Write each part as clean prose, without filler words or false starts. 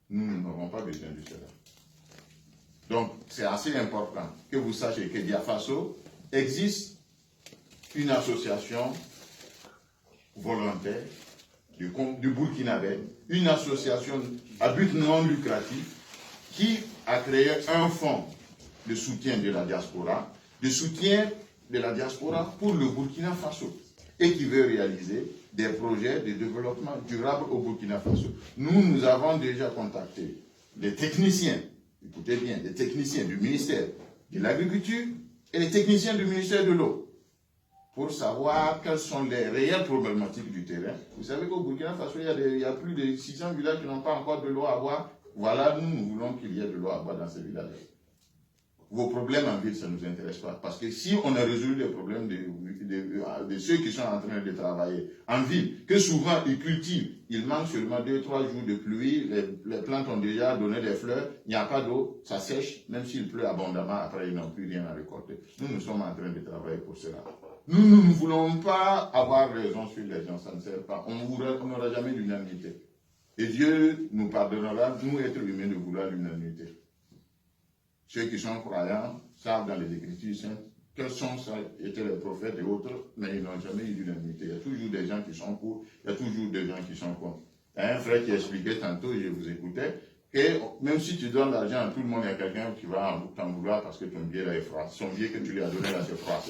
nous n'aurons pas besoin de cela. Donc, c'est assez important que vous sachiez que Diafaso existe une association volontaire du Burkinabé, une association à but non lucratif qui a créé un fonds de soutien de la diaspora, pour le Burkina Faso et qui veut réaliser des projets de développement durable au Burkina Faso. Nous avons déjà contacté les techniciens, écoutez bien, les techniciens du ministère de l'Agriculture et les techniciens du ministère de l'Eau pour savoir quelles sont les réelles problématiques du terrain. Vous savez qu'au Burkina Faso, il y a plus de 600 villages qui n'ont pas encore de l'eau à boire. Voilà, nous voulons qu'il y ait de l'eau à boire dans ces villages. Vos problèmes en ville, ça ne nous intéresse pas. Parce que si on a résolu les problèmes de ceux qui sont en train de travailler en ville, que souvent ils cultivent, il manque seulement 2-3 jours de pluie, les plantes ont déjà donné des fleurs, il n'y a pas d'eau, ça sèche, même s'il pleut abondamment, après ils n'ont plus rien à récolter. Nous sommes en train de travailler pour cela. Nous ne voulons pas avoir raison sur les gens, ça ne sert pas. On n'aura jamais l'unanimité. Et Dieu nous pardonnera, nous êtres humains, de vouloir l'unanimité. Ceux qui sont croyants savent dans les Écritures saintes quels sont étaient les prophètes et autres, mais ils n'ont jamais eu d'unanimité. Il y a toujours des gens qui sont pour, il y a toujours des gens qui sont contre. Il y a un frère qui expliquait tantôt, je vous écoutais, que même si tu donnes l'argent à tout le monde, il y a quelqu'un qui va t'en vouloir parce que ton billet là est froid. Son billet que tu lui as donné là, c'est froid.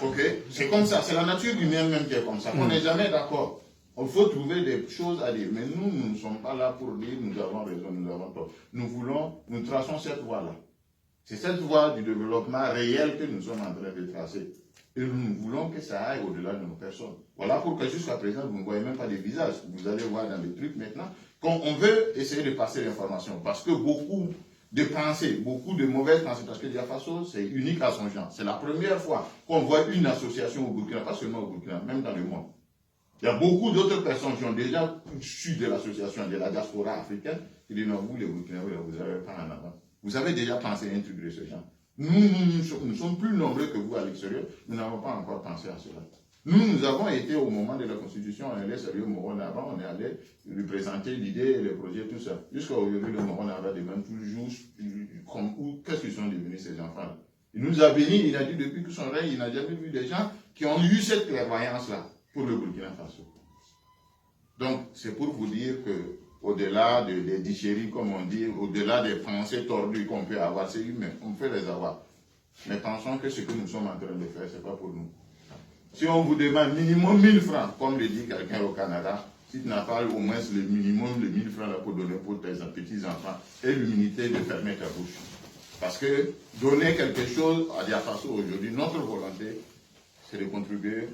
Ok? C'est comme ça, c'est la nature humaine même qui est comme ça. On n'est jamais d'accord. Il faut trouver des choses à dire. Mais nous ne sommes pas là pour dire nous avons raison, nous avons tort. Nous traçons cette voie-là. C'est cette voie du développement réel que nous sommes en train de tracer. Et nous voulons que ça aille au-delà de nos personnes. Voilà pourquoi jusqu'à présent, vous ne voyez même pas des visages. Vous allez voir dans les trucs maintenant. Quand on veut essayer de passer l'information, parce que beaucoup de pensées, beaucoup de mauvaises pensées, parce que Diafaso, c'est unique à son genre. C'est la première fois qu'on voit une association au Burkina, pas seulement au Burkina, même dans le monde. Il y a beaucoup d'autres personnes qui ont déjà su de l'association de la diaspora africaine qui disent non, vous les Burkinabés, vous n'avez pas en avant. Vous avez déjà pensé à un truc de ce genre. Nous sommes plus nombreux que vous à l'extérieur, nous n'avons pas encore pensé à cela. Nous avons été au moment de la Constitution, on allait sérieux au Moron avant, on est allé représenter l'idée et les projets, tout ça. Jusqu'à aujourd'hui, le Moron Nava demande toujours qu'est-ce qu'ils sont devenus ces enfants-là. Il nous a bénis, il a dit depuis que son règne, il n'a jamais vu des gens qui ont eu cette clairvoyance-là pour le Burkina Faso. Donc, c'est pour vous dire que, au-delà des dicheries, comme on dit, au-delà des pensées tordues qu'on peut avoir, c'est humain, on peut les avoir. Mais pensons que ce que nous sommes en train de faire, ce n'est pas pour nous. Si on vous demande minimum 1000 francs, comme le dit quelqu'un au Canada, si tu n'as pas au moins le minimum de 1000 francs là pour donner pour tes petits-enfants, aie l'humilité de fermer ta bouche. Parce que donner quelque chose à Diafaso aujourd'hui, notre volonté, c'est de contribuer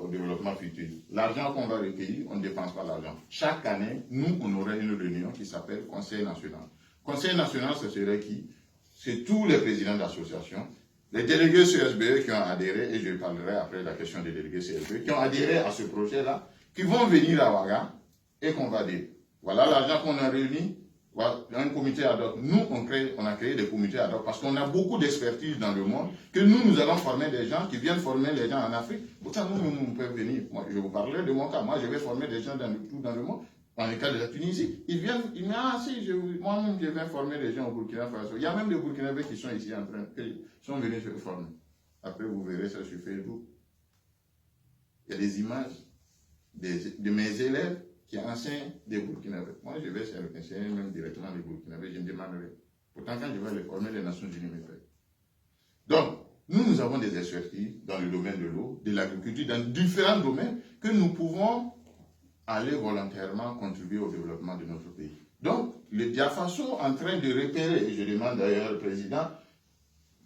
au développement futur. L'argent qu'on va recueillir, on ne dépense pas l'argent. Chaque année, nous, on aurait une réunion qui s'appelle Conseil national. Conseil national, ce serait qui? C'est tous les présidents d'associations, les délégués CSBE qui ont adhéré, et je parlerai après de la question des délégués CSBE, qui ont adhéré à ce projet-là, qui vont venir à Ouaga et qu'on va dire, voilà l'argent qu'on a réuni, voilà, un comité ad hoc. Nous, on a créé des comités ad hoc parce qu'on a beaucoup d'expertise dans le monde, que nous allons former des gens qui viennent former les gens en Afrique. Pourtant, nous pouvons venir. Moi, je vous parlerai de mon cas. Moi, je vais former des gens tout dans le monde. Dans le cas de la Tunisie, ils viennent, ils disent, ah si, moi-même, je vais former des gens au Burkina Faso. Il y a même des Burkinabés qui sont ici qui sont venus se former. Après, vous verrez ça sur Facebook. Il y a des images de mes élèves qui enseignent des Burkinabés. Moi, je vais enseigner même directement les Burkinabés, je me demanderai. Pourtant, quand je vais les former, les Nations Unies me paient. Donc, nous avons des expertises dans le domaine de l'eau, de l'agriculture, dans différents domaines que nous pouvons aller volontairement contribuer au développement de notre pays. Donc, le Diafaso en train de repérer, et je demande d'ailleurs au président,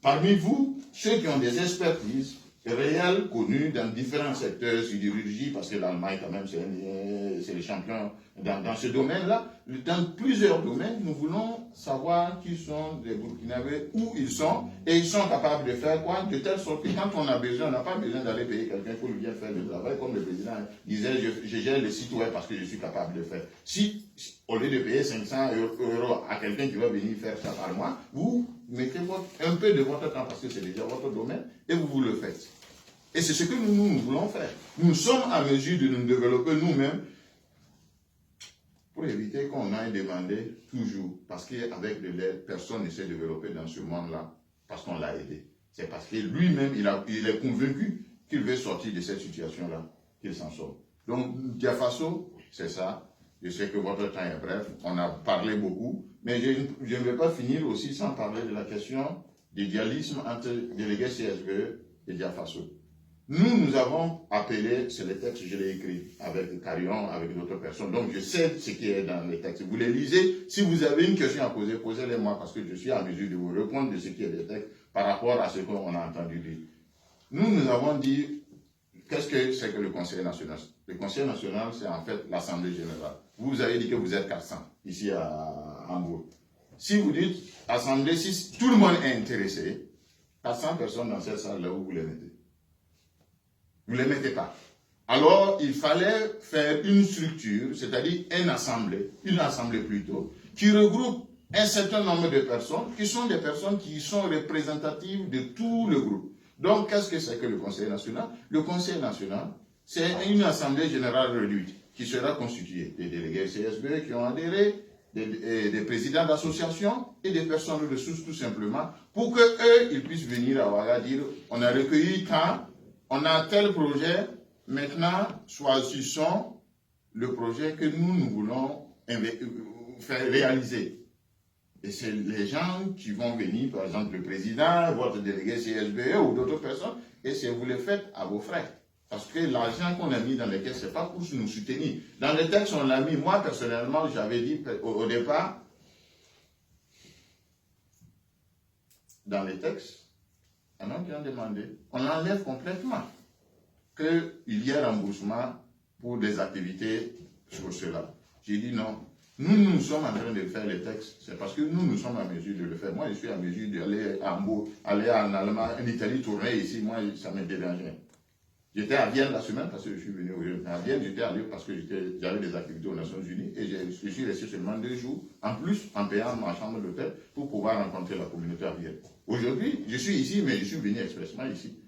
parmi vous, ceux qui ont des expertises réelles, connues dans différents secteurs, sidérurgie, parce que l'Allemagne quand même c'est les champions dans ce domaine-là, dans plusieurs domaines, nous voulons savoir qui sont les Burkinabés, où ils sont, et ils sont capables de faire quoi, de telle sorte que quand on a besoin, on n'a pas besoin d'aller payer quelqu'un pour lui faire le travail, comme le président disait, je gère le site web parce que je suis capable de le faire. Si, au lieu de payer 500 € à quelqu'un qui va venir faire ça par mois, vous mettez un peu de votre temps parce que c'est déjà votre domaine, et vous le faites. Et c'est ce que nous voulons faire. Nous sommes en mesure de nous développer nous-mêmes pour éviter qu'on aille demander toujours, parce qu'avec de l'aide, personne ne s'est développé dans ce monde-là, parce qu'on l'a aidé. C'est parce que lui-même, il est convaincu qu'il veut sortir de cette situation-là, qu'il s'en sort. Donc, Diafaso, c'est ça. Je sais que votre temps est bref, on a parlé beaucoup, mais je ne vais pas finir aussi sans parler de la question du dualisme entre délégué CSVE et Diafaso. Nous avons appelé, c'est les textes, je l'ai écrit avec Carion, avec d'autres personnes, donc je sais ce qui est dans les textes. Vous les lisez, si vous avez une question à poser, posez-les moi, parce que je suis en mesure de vous répondre de ce qui est des textes par rapport à ce qu'on a entendu dire. Nous avons dit, qu'est-ce que c'est que le Conseil national? Le Conseil national, c'est en fait l'Assemblée générale. Vous avez dit que vous êtes 400, ici à Hambourg. Si vous dites Assemblée, si tout le monde est intéressé, 400 personnes dans cette salle-là, où vous les mettez? Vous ne les mettez pas. Alors, il fallait faire une structure, c'est-à-dire une assemblée plutôt, qui regroupe un certain nombre de personnes, qui sont des personnes qui sont représentatives de tout le groupe. Donc, qu'est-ce que c'est que le Conseil national? Le Conseil national, c'est une assemblée générale réduite, qui sera constituée des délégués CSB qui ont adhéré, des présidents d'associations et des personnes de ressources tout simplement, pour qu'eux, ils puissent venir à Ouaga dire, on a recueilli quand on a tel projet, maintenant, choisissons le projet que nous voulons faire réaliser. Et c'est les gens qui vont venir, par exemple le président, votre délégué CSBE ou d'autres personnes, et c'est vous le faites à vos frais. Parce que l'argent qu'on a mis dans les caisses, ce n'est pas pour nous soutenir. Dans les textes, on l'a mis. Moi, personnellement, j'avais dit au départ, dans les textes, il y en a qui ont demandé, on l'enlève complètement, qu'il y ait remboursement pour des activités sur cela. J'ai dit non. Nous sommes en train de faire les textes, c'est parce que nous sommes en mesure de le faire. Moi, je suis en mesure d'aller à Hambourg, aller en Allemagne, en Italie, tourner ici. Moi, ça me dérangeait. J'étais à Vienne la semaine parce que je suis venu à Vienne, j'étais allé parce que j'avais des activités aux Nations Unies et je suis resté seulement 2 jours, en plus en payant ma chambre d'hôtel pour pouvoir rencontrer la communauté à Vienne. Aujourd'hui, je suis ici, mais je suis venu expressement ici.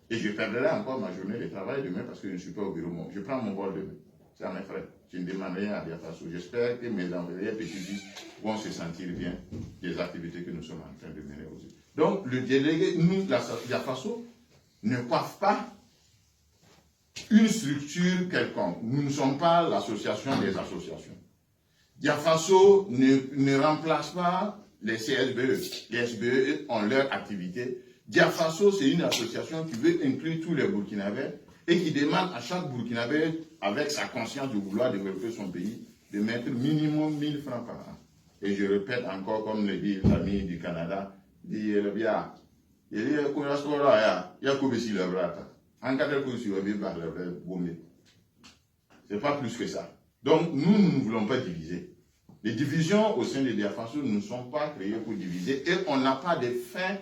Et je perdrai encore ma journée de travail demain parce que je ne suis pas au bureau. Je prends mon vol demain. C'est à mes frais. Je ne demande rien à Diafaso. J'espère que mes envoyés petits-fils vont se sentir bien des activités que nous sommes en train de mener aujourd'hui. Donc, le délégué, nous, la Diafaso, ne coiffe pas une structure quelconque. Nous ne sommes pas l'association des associations. Diafaso ne remplace pas les CSBE. Les SBE ont leur activité. Diafaso, c'est une association qui veut inclure tous les Burkinabés et qui demande à chaque Burkinabé, avec sa conscience de vouloir développer son pays, de mettre minimum 1000 francs par an. Et je répète encore, comme le dit l'ami du Canada, dit le bien, il y a c'est pas plus que ça. Donc, nous ne voulons pas diviser. Les divisions au sein de Diafaso ne sont pas créées pour diviser et on n'a pas de fin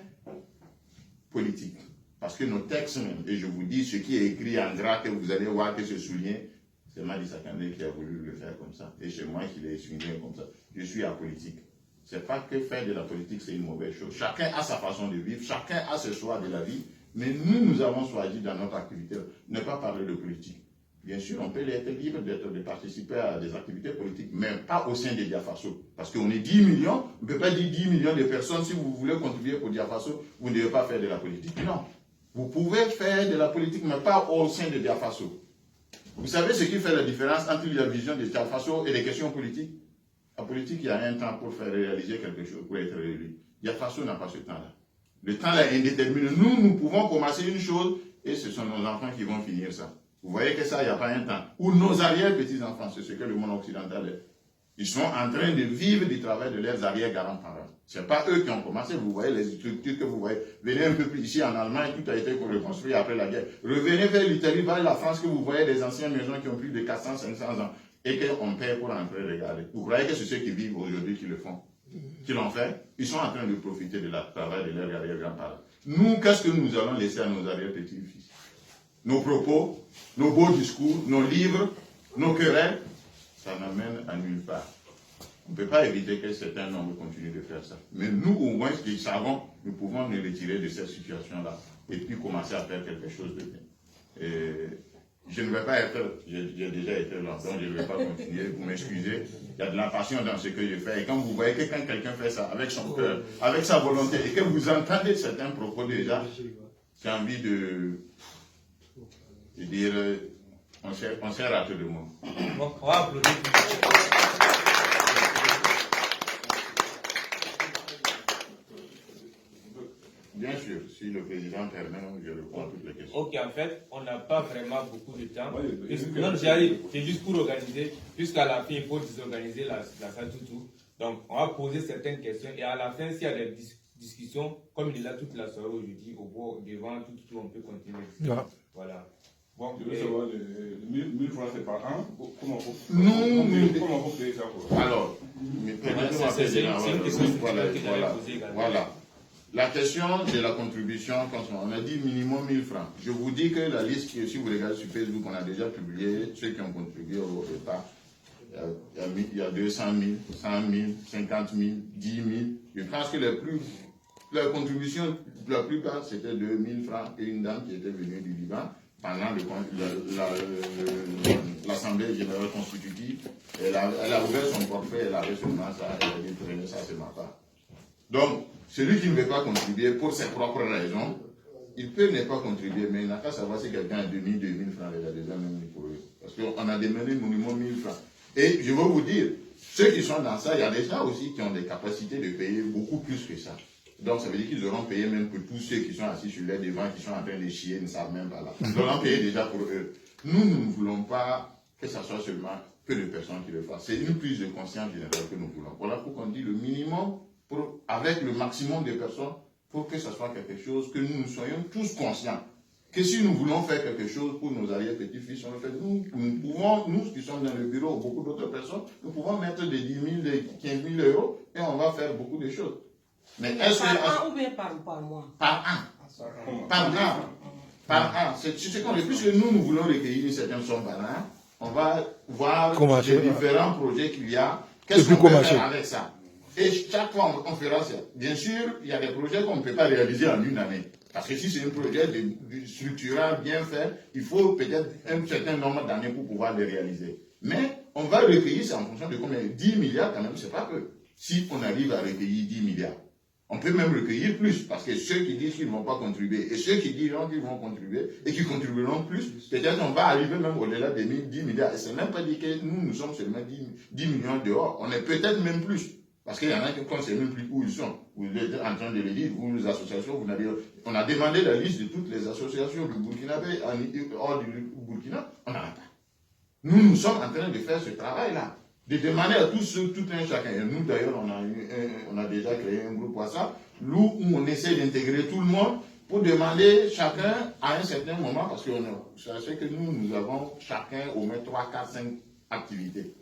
politique. Parce que nos textes même, et je vous dis, ce qui est écrit en gras, que vous allez voir que ce souligné, c'est Madi Sakandé qui a voulu le faire comme ça. Et c'est moi qui l'ai souligné comme ça. Je suis apolitique. C'est pas que faire de la politique, c'est une mauvaise chose. Chacun a sa façon de vivre, chacun a ses choix de la vie. Mais nous avons choisi dans notre activité ne pas parler de politique. Bien sûr, on peut être libre de participer à des activités politiques, mais pas au sein des Diafaso. Parce qu'on est 10 millions, on ne peut pas dire 10 millions de personnes, si vous voulez contribuer pour Diafaso, vous ne devez pas faire de la politique. Non. Vous pouvez faire de la politique, mais pas au sein de Diafaso. Vous savez ce qui fait la différence entre la vision de Diafaso et les questions politiques? La politique, il y a un temps pour faire réaliser quelque chose, pour être élu. Diafaso n'a pas ce temps-là. Le temps-là est indéterminé. Nous pouvons commencer une chose et ce sont nos enfants qui vont finir ça. Vous voyez que ça, il n'y a pas un temps. Ou nos arrière-petits-enfants, c'est ce que le monde occidental est. Ils sont en train de vivre du travail de leurs arrière-grands-parents. Ce n'est pas eux qui ont commencé. Vous voyez les structures que vous voyez. Venez un peu plus ici en Allemagne, tout a été reconstruit après la guerre. Revenez vers l'Italie, vers la France, que vous voyez des anciennes maisons qui ont plus de 400, 500 ans. Et qu'on paie pour entrer regarder. Vous croyez que c'est ceux qui vivent aujourd'hui qui le font? Qui l'ont fait? Ils sont en train de profiter de la travail de leurs arrière-grands-parents. Nous, qu'est-ce que nous allons laisser à nos arrière-petits-fils? Nos propos, nos beaux discours, nos livres, nos querelles, ça n'amène à nulle part. On ne peut pas éviter que certains nombres continuent de faire ça. Mais nous, au moins, qui savons, nous pouvons nous retirer de cette situation-là et puis commencer à faire quelque chose de bien. Et Je ne vais pas être, j'ai déjà été là, donc je ne vais pas continuer, vous m'excusez. Il y a de la passion dans ce que je fais. Et quand vous voyez que quand quelqu'un fait ça avec son cœur, avec sa volonté, et que vous entendez certains propos déjà, j'ai envie de dire, on s'est raté de mots. Bon, on va applaudir. Bien sûr, si le président permet, je réponds à toutes les questions. Ok, en fait, on n'a pas vraiment beaucoup de temps. Non, j'arrive. C'est juste pour organiser. Puisqu'à la fin, il faut désorganiser la salle tout. Donc, on va poser certaines questions. Et à la fin, s'il y a des discussions, comme il est là toute la soirée aujourd'hui, au bord, devant, tout, on peut continuer. Voilà. Bon, je veux savoir, 1000 francs c'est par an. Comment vous payez ça? Alors, c'est une question voilà. La question de la contribution, on a dit minimum 1000 francs. Je vous dis que la liste, si vous regardez sur Facebook, on a déjà publié ceux qui ont contribué au départ. Il y a 200 000, 100 000, 50 000, 10 000. Je pense que la contribution, la plupart, c'était de 1000 francs et une dame qui était venue du Liban pendant l'Assemblée générale constitutive. Elle a ouvert son portefeuille, elle avait seulement ça, elle a dit prenez ça, c'est ma part. Donc, celui qui ne veut pas contribuer pour ses propres raisons, il peut ne pas contribuer, mais il n'a qu'à savoir si quelqu'un a 2000 francs, il a déjà même mis pour eux. Parce qu'on a demandé minimum 1000 francs. Et je veux vous dire, ceux qui sont dans ça, il y a des gens aussi qui ont des capacités de payer beaucoup plus que ça. Donc, ça veut dire qu'ils auront payé même pour tous ceux qui sont assis sur les devants, qui sont en train de chier, ne savent même pas là. Ils auront payé déjà pour eux. Nous ne voulons pas que ça soit seulement peu de personnes qui le fassent. C'est une prise de conscience générale que nous voulons. Voilà pourquoi on dit le minimum avec le maximum de personnes pour que ce soit quelque chose que nous soyons tous conscients. Que si nous voulons faire quelque chose pour nos arrière-petits-fils, on le fait. Nous pouvons, nous qui sommes dans le bureau, beaucoup d'autres personnes, nous pouvons mettre des 10 000, des 15 000 euros et on va faire beaucoup de choses. Mais par an ou bien par mois? Par an. Par an. Par an. C'est ce qu'on veut. Puisque nous voulons recueillir une certaine somme par an, on va voir les différents projets qu'il y a. Qu'est-ce qu'on peut faire avec ça? Et chaque fois, on fera ça. Bien sûr, il y a des projets qu'on ne peut pas réaliser en une année. Parce que si c'est un projet structurel, bien fait, il faut peut-être un certain nombre d'années pour pouvoir le réaliser. Mais on va recueillir ça en fonction de combien? 10 milliards quand même, c'est pas peu. Si on arrive à recueillir 10 milliards. On peut même recueillir plus, parce que ceux qui disent qu'ils ne vont pas contribuer, et ceux qui diront qu'ils vont contribuer, et qui contribueront plus, peut-être on va arriver même au-delà des 10 milliards. Et c'est même pas dit que nous sommes seulement 10 millions dehors. On est peut-être même plus. Parce qu'il y en a qui ne savent même plus où ils sont. Vous êtes en train de le dire, vous, les associations, on a demandé la liste de toutes les associations du Burkinabé, hors du Burkina, on n'en a pas. Nous sommes en train de faire ce travail-là. De demander à tous ceux, tout un chacun. Et nous, d'ailleurs, on a déjà créé un groupe WhatsApp, où on essaie d'intégrer tout le monde pour demander chacun à un certain moment, parce que sachez que nous avons chacun au moins 3, 4, 5 activités.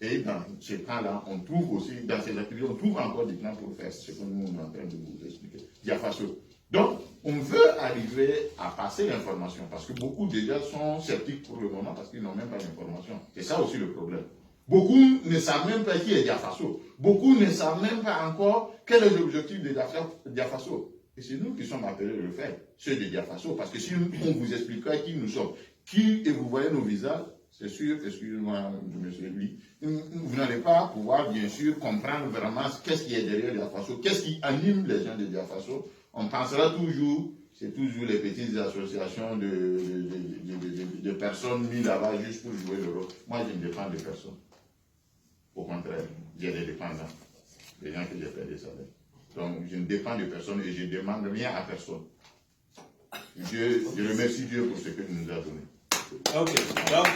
Et dans ce temps-là, on trouve aussi, dans ces activités, on trouve encore des plans pour faire ce que nous sommes en train de vous expliquer. Diafaso. Donc, on veut arriver à passer l'information, parce que beaucoup déjà sont sceptiques pour le moment, parce qu'ils n'ont même pas d'information. C'est ça aussi le problème. Beaucoup ne savent même pas qui est Diafaso. Beaucoup ne savent même pas encore quel est l'objectif de Diafaso. Et c'est nous qui sommes appelés de le faire, ceux de Diafaso, parce que si on vous expliquera qui nous sommes, et vous voyez nos visages, c'est sûr, excusez-moi, je me suis dit, vous n'allez pas pouvoir, bien sûr, comprendre vraiment qu'est-ce qui est derrière Diafaso, qu'est-ce qui anime les gens de Diafaso. On pensera toujours, c'est toujours les petites associations de personnes mises là-bas juste pour jouer le rôle. Moi, je ne dépends de personne. Au contraire, j'ai des dépendants, des gens que j'ai fait des salaires. Donc, je ne dépends de personne et je ne demande rien à personne. Je remercie Dieu pour ce qu'il nous a donné. Ok, donc,